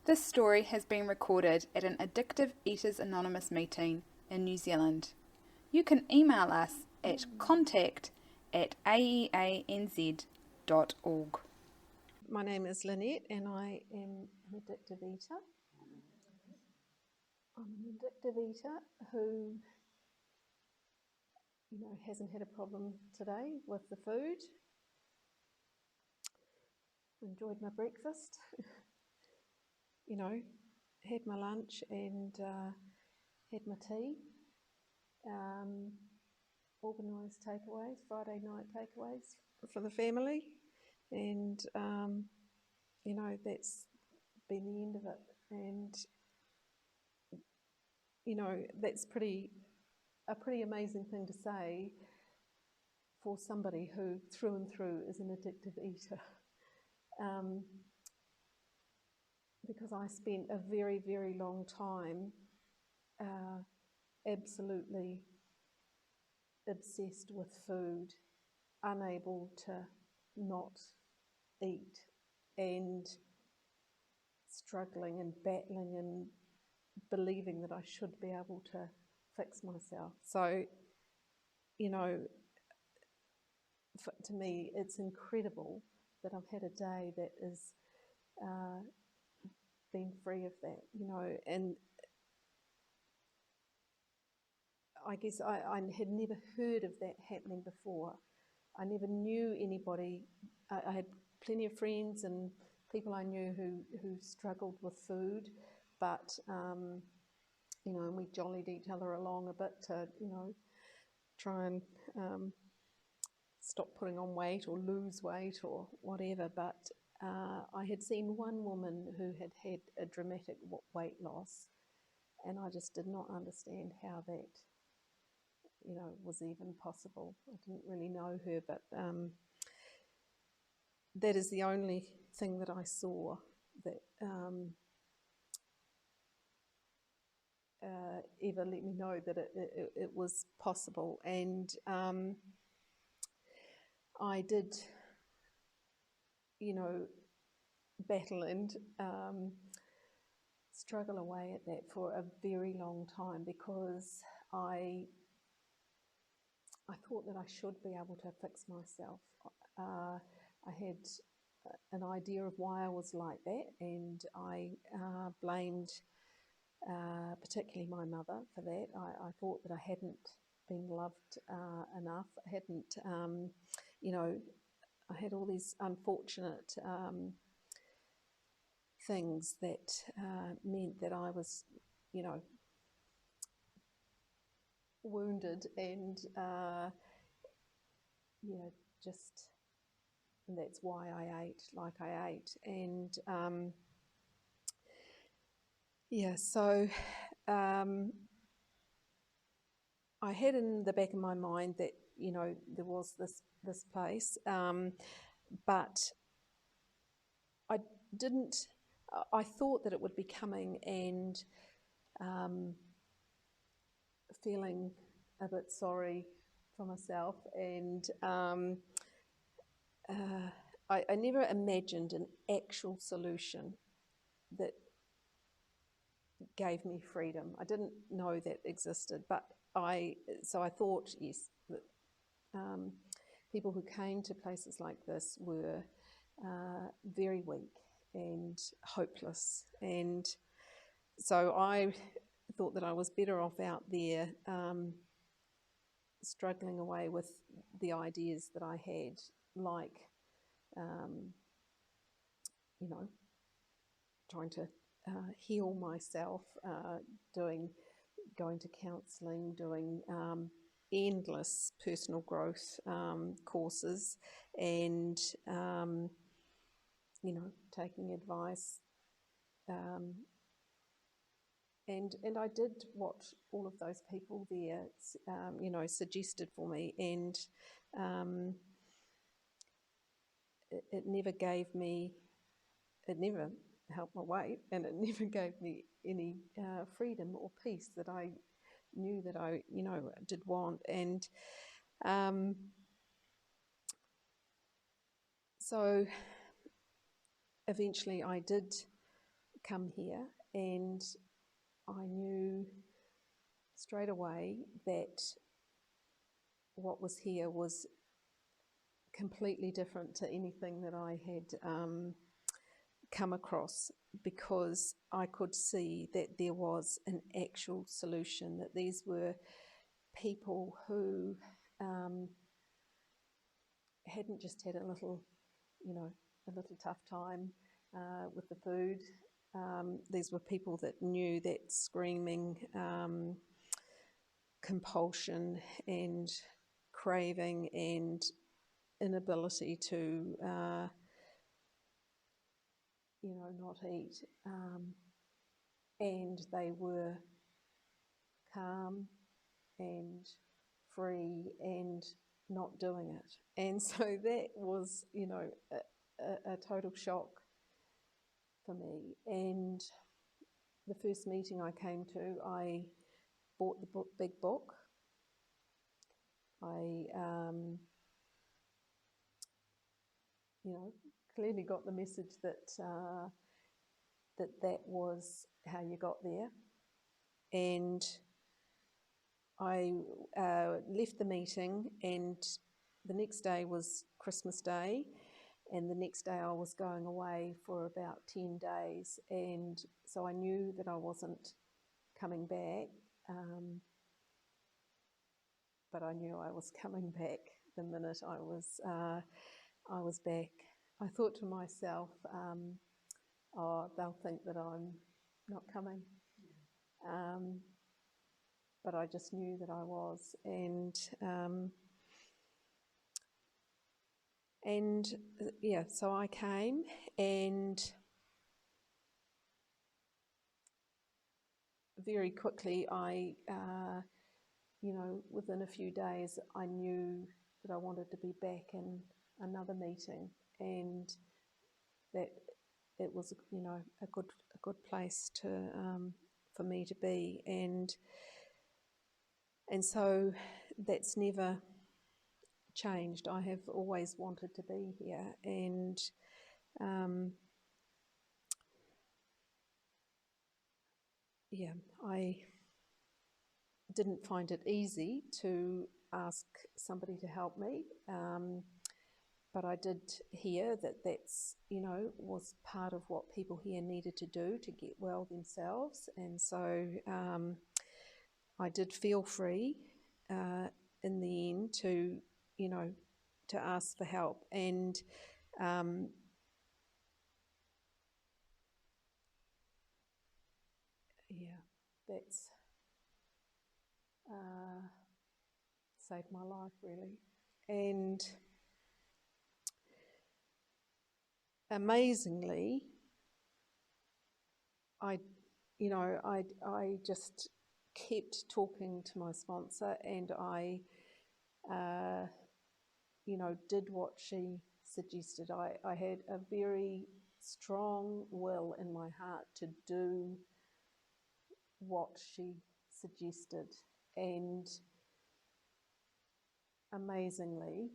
This story has been recorded at an Addictive Eaters Anonymous meeting in New Zealand. You can email us at contact@aeanz.org. My name is Lynnette and I am an addictive eater. I'm an addictive eater who, hasn't had a problem today with the food. Enjoyed my breakfast, had my lunch and had my tea. Organised takeaways, Friday night takeaways for the family, and that's been the end of it. And that's a pretty amazing thing to say for somebody who through and through is an addictive eater. Because I spent a very, very long time absolutely obsessed with food, unable to not eat, and struggling and battling and believing that I should be able to fix myself. So, to me, it's incredible that I've had a day that is been free of that, and I guess I had never heard of that happening before. I never knew anybody. I had plenty of friends and people I knew who struggled with food, but and we jollied each other along a bit to try and stop putting on weight or lose weight or whatever. But I had seen one woman who had had a dramatic weight loss, and I just did not understand how that was even possible. I didn't really know her, but that is the only thing that I saw that ever let me know that it was possible. And I did, battle and struggle away at that for a very long time, because I thought that I should be able to fix myself. I had an idea of why I was like that, and I blamed particularly my mother for that. I thought that I hadn't been loved enough. I hadn't, I had all these unfortunate things that meant that I was, wounded and, just, and that's why I ate like I ate. And so I had in the back of my mind that, there was this place, but I didn't, I thought that it would be coming and feeling a bit sorry for myself, and I never imagined an actual solution that gave me freedom. I didn't know that existed, but I thought, yes, that people who came to places like this were very weak and hopeless, and so I thought that I was better off out there struggling away with the ideas that I had, like trying to heal myself, going to counselling, doing endless personal growth courses, and taking advice, and I did what all of those people there suggested for me, and it never helped my weight, and it never gave me any freedom or peace that I knew that I did want. And so eventually I did come here, and I knew straight away that what was here was completely different to anything that I had come across, because I could see that there was an actual solution, that these were people who hadn't just had a little tough time with the food. These were people that knew that screaming, compulsion and craving and inability to not eat, and they were calm and free and not doing it. And so that was, a total shock for me. And the first meeting I came to, I bought the big book. I, clearly got the message that that was how you got there. And I left the meeting, and the next day was Christmas Day, and the next day I was going away for about 10 days, and so I knew that I wasn't coming back, but I knew I was coming back the minute I was back. I thought to myself, they'll think that I'm not coming. But I just knew that I was, and so I came, and very quickly I, within a few days, I knew that I wanted to be back in another meeting, and that it was, a good place to for me to be, and so that's never changed. I have always wanted to be here, and I didn't find it easy to ask somebody to help me, but I did hear that that's, was part of what people here needed to do to get well themselves, and so I did feel free in the end to, to ask for help, and that's saved my life, really. And amazingly, I just kept talking to my sponsor, and I did what she suggested. I had a very strong will in my heart to do what she suggested, and amazingly,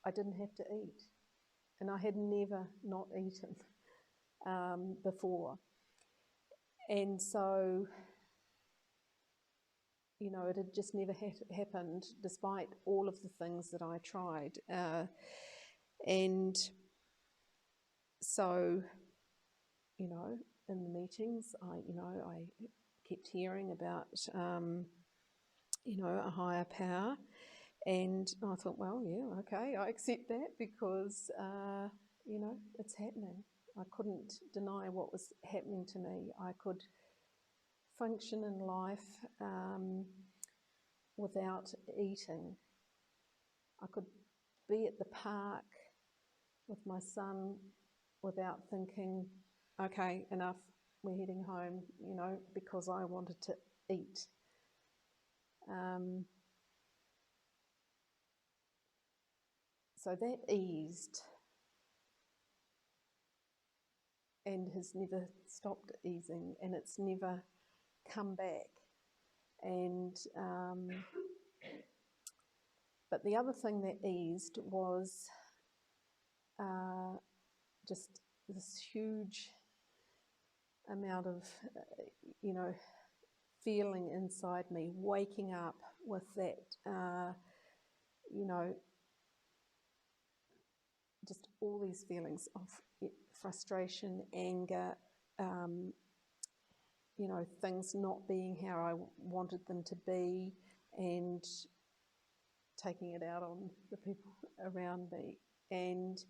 I didn't have to eat, and I had never not eaten before, and so it had just never happened, despite all of the things that I tried, and so in the meetings, I kept hearing about a higher power, and I thought, well, yeah, okay, I accept that, because it's happening. I couldn't deny what was happening to me. I could function in life without eating. I could be at the park with my son without thinking, okay, enough, we're heading home, because I wanted to eat. So that eased, and has never stopped easing, and it's never come back. And but the other thing that eased was just this huge amount of, feeling inside me, waking up with that, just all these feelings of frustration, anger, things not being how I wanted them to be, and taking it out on the people around me. And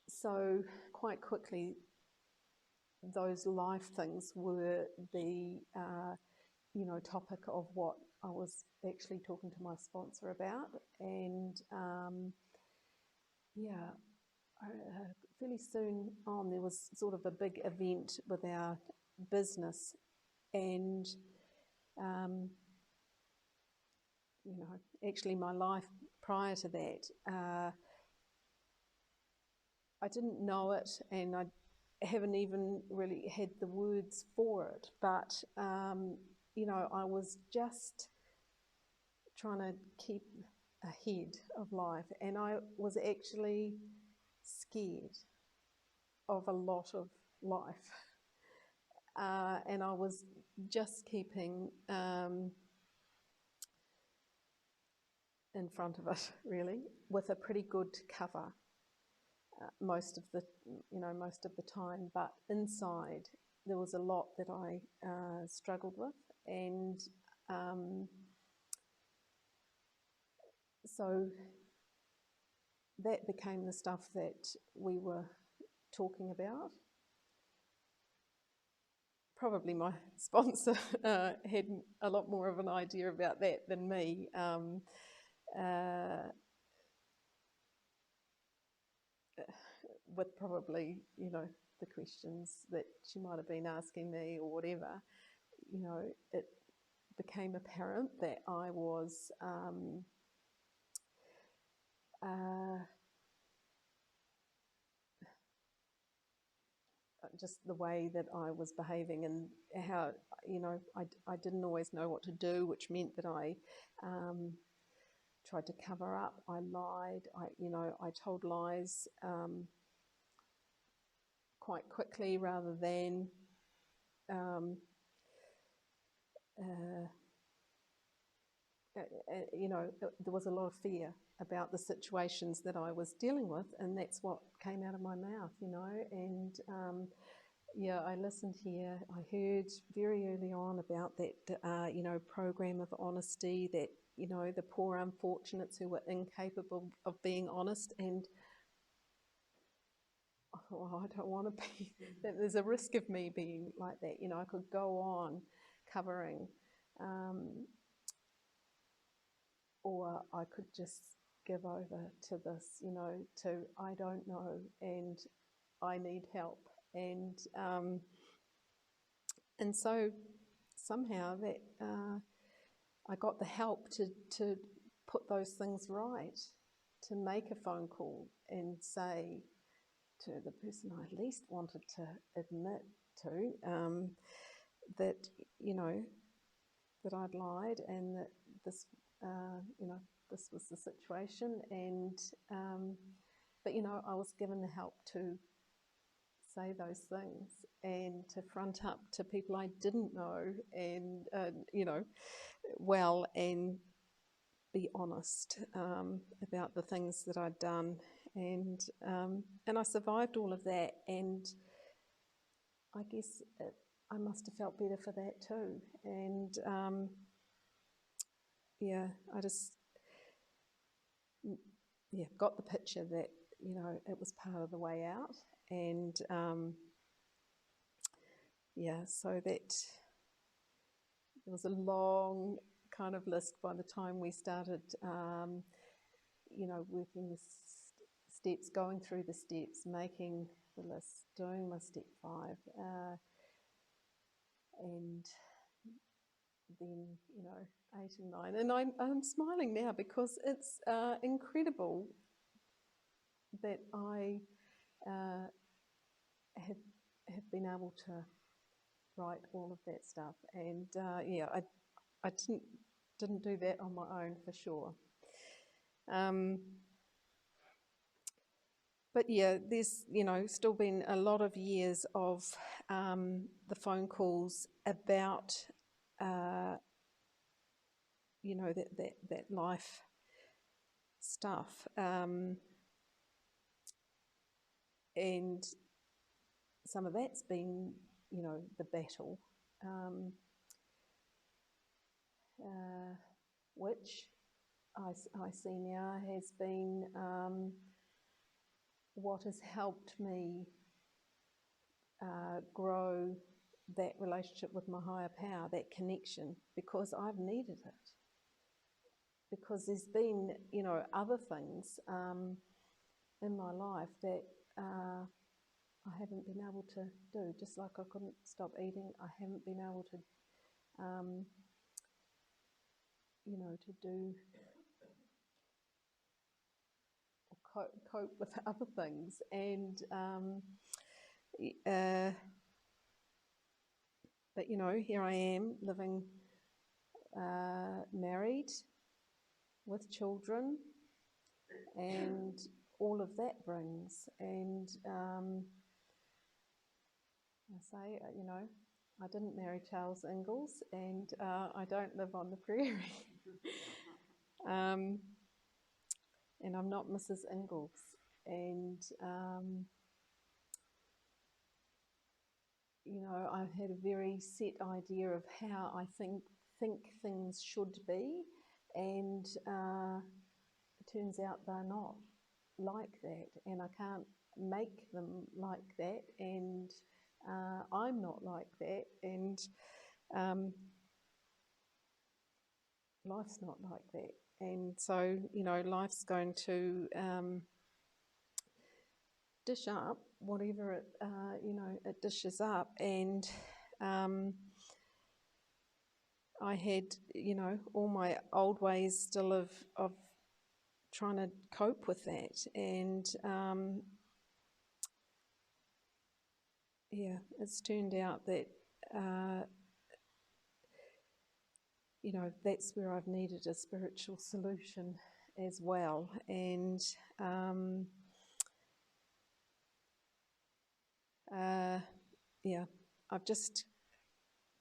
so quite quickly, those life things were the, topic of what I was actually talking to my sponsor about. And fairly soon on, there was sort of a big event with our business, and actually my life prior to that, I didn't know it, and I haven't even really had the words for it, but I was just trying to keep ahead of life, and I was actually scared of a lot of life, and I was just keeping in front of it, really, with a pretty good cover most of the time. But inside, there was a lot that I struggled with, and so that became the stuff that we were talking about. Probably my sponsor had a lot more of an idea about that than me. With probably, the questions that she might have been asking me or whatever, it became apparent that I was just the way that I was behaving, and how, I didn't always know what to do, which meant that I tried to cover up. I lied. I told lies quite quickly, rather than there was a lot of fear about the situations that I was dealing with, and that's what came out of my mouth, and I listened here. I heard very early on about that, program of honesty, that, the poor unfortunates who were incapable of being honest, and I thought, well, I don't want to be, that there's a risk of me being like that. I could go on covering, or I could just give over to this, to I don't know, and I need help. And so somehow that I got the help to put those things right, to make a phone call and say to the person I least wanted to admit to, that, that I'd lied, and that this, this was the situation. And, but, I was given the help to say those things, and to front up to people I didn't know, and, well, and be honest about the things that I'd done. And I survived all of that, and I guess I must have felt better for that too. And I just got the picture that, it was part of the way out. And so that there was a long kind of list by the time we started, working the steps, going through the steps, making the list, doing my step 5, and then, 8 and 9. And I'm smiling now, because it's incredible that I have been able to write all of that stuff. And I didn't do that on my own, for sure. But yeah, there's, still been a lot of years of the phone calls about, that life stuff. And some of that's been, the battle, which I see now has been what has helped me grow that relationship with my higher power, that connection, because I've needed it. Because there's been, other things in my life that I haven't been able to do. Just like I couldn't stop eating, I haven't been able to, to do or cope with other things. And but here I am living married with children, and all of that brings. And I say, I didn't marry Charles Ingalls, and I don't live on the prairie. And I'm not Mrs. Ingalls. And, I've had a very set idea of how I think things should be, and it turns out they're not like that, and I can't make them like that, and I'm not like that, and life's not like that. And so, life's going to dish up whatever it, it dishes up. And I had, all my old ways still of trying to cope with that. And it's turned out that that's where I've needed a spiritual solution as well. And I've just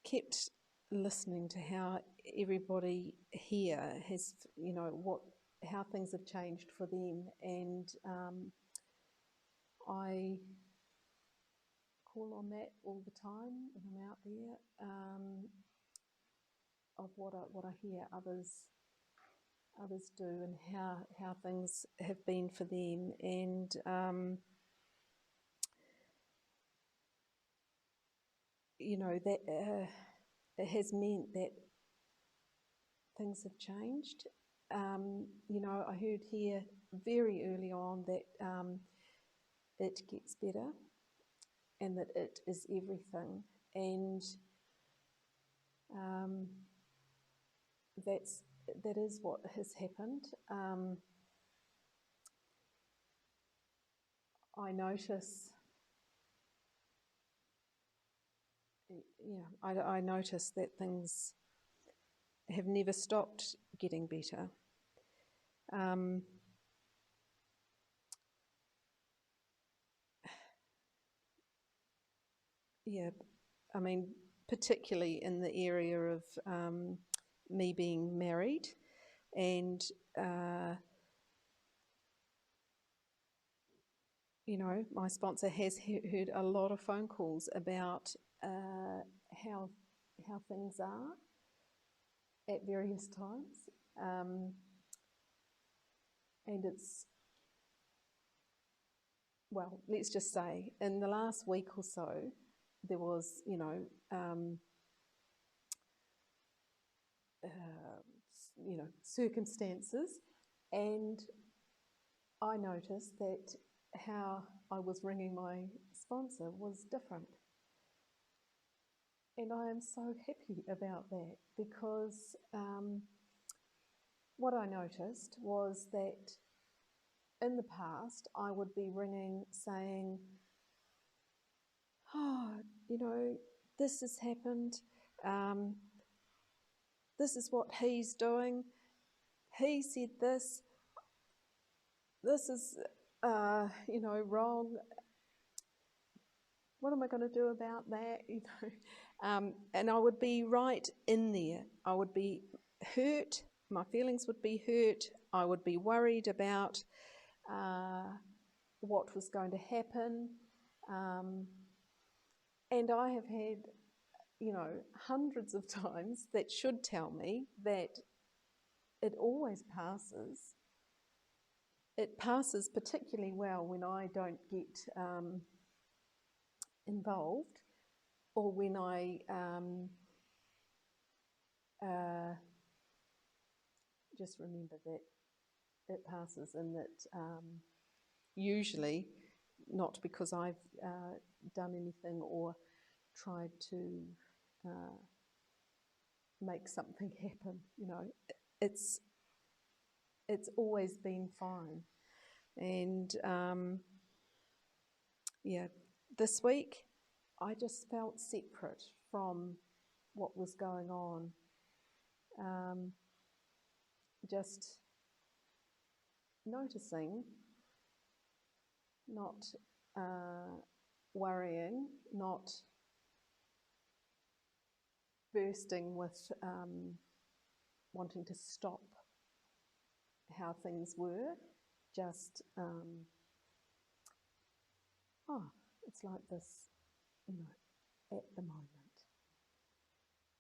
kept listening to how everybody here has, how things have changed for them. And I call on that all the time when I'm out there, of what I hear others do, and how things have been for them. And that it has meant that things have changed. I heard here very early on that it gets better, and that it is everything. And that is what has happened. I notice, I notice that things have never stopped getting better. I mean, particularly in the area of me being married, and my sponsor has heard a lot of phone calls about how things are at various times, and it's, well, let's just say in the last week or so there was circumstances, and I noticed that how I was ringing my sponsor was different. And I am so happy about that, because what I noticed was that in the past I would be ringing saying, this has happened, this is what he's doing, he said this, this is, wrong. What am I going to do about that? And I would be right in there. I would be hurt. My feelings would be hurt. I would be worried about what was going to happen. And I have had, hundreds of times that should tell me that it always passes. It passes particularly well when I don't get involved, or when I just remember that it passes, and that usually not because I've done anything or tried to make something happen. It's always been fine. And this week I just felt separate from what was going on. Just noticing, not worrying, not bursting with wanting to stop how things were, just, it's like this, at the moment.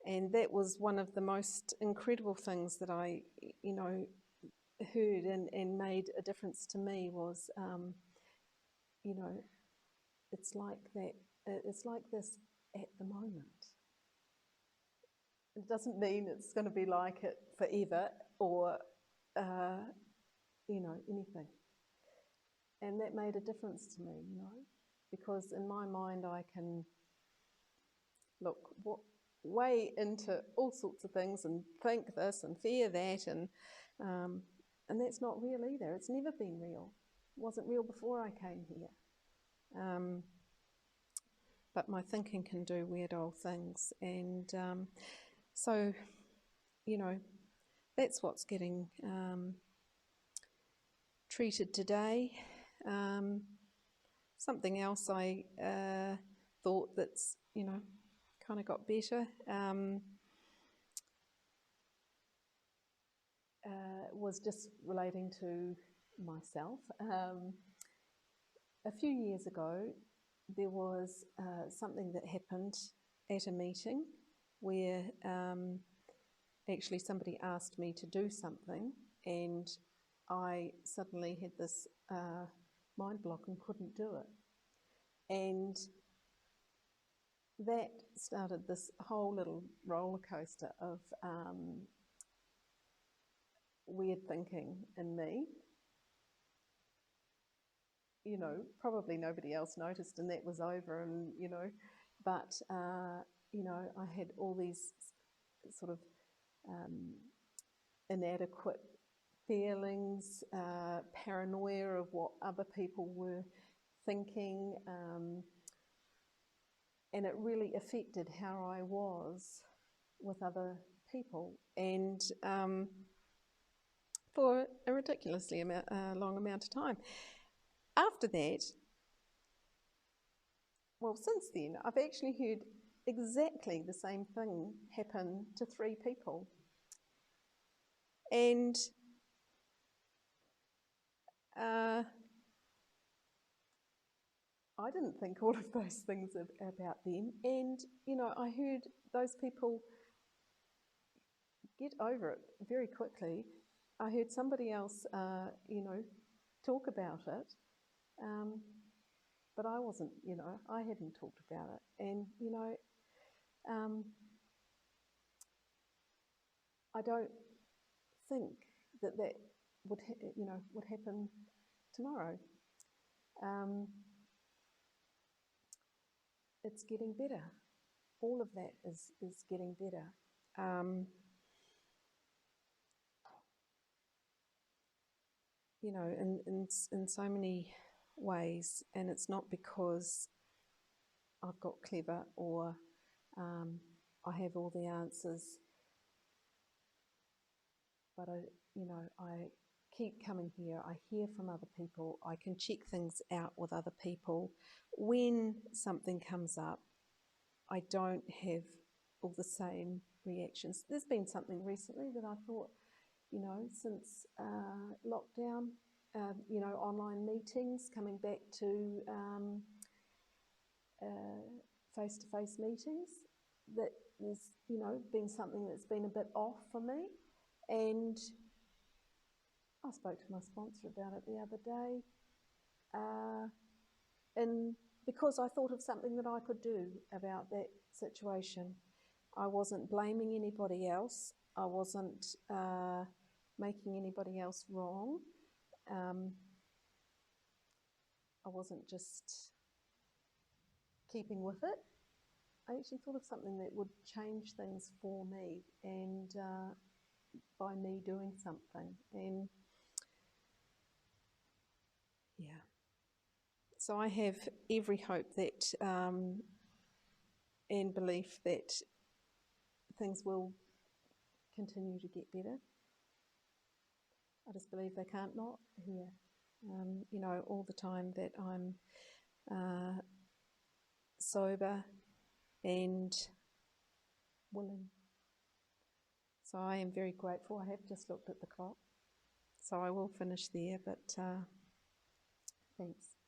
And that was one of the most incredible things that I, heard and made a difference to me was, it's like that, it's like this at the moment. It doesn't mean it's going to be like it forever or, anything. And that made a difference to me, because in my mind I can look way into all sorts of things and think this and fear that, and that's not real either. It's never been real. It wasn't real before I came here. But my thinking can do weird old things, and so, that's what's getting treated today. Something else I thought that's, kind of got better was just relating to myself. A few years ago, there was something that happened at a meeting where actually somebody asked me to do something, and I suddenly had this mind block and couldn't do it. And that started this whole little roller coaster of weird thinking in me. Probably nobody else noticed, and that was over, and, but, I had all these sort of inadequate feelings, paranoia of what other people were thinking, and it really affected how I was with other people, and for a ridiculously long amount of time. After that, well, since then, I've actually heard exactly the same thing happen to 3 people. And I didn't think all of those things about them. And, I heard those people get over it very quickly. I heard somebody else, talk about it. But I wasn't, I hadn't talked about it. And, I don't think that would happen tomorrow. It's getting better. All of that is getting better. In so many ways, and it's not because I've got clever or I have all the answers, but I keep coming here. I hear from other people. I can check things out with other people. When something comes up, I don't have all the same reactions. There's been something recently that I thought, since lockdown, online meetings, coming back to face-to-face meetings, that there's, been something that's been a bit off for me. And I spoke to my sponsor about it the other day, and because I thought of something that I could do about that situation. I wasn't blaming anybody else. I wasn't making anybody else wrong. I wasn't just keeping with it. I actually thought of something that would change things for me, and by me doing something. And yeah. So I have every hope that and belief that things will continue to get better. I just believe they can't not here. All the time that I'm sober and willing. So I am very grateful. I have just looked at the clock. So I will finish there, but thanks.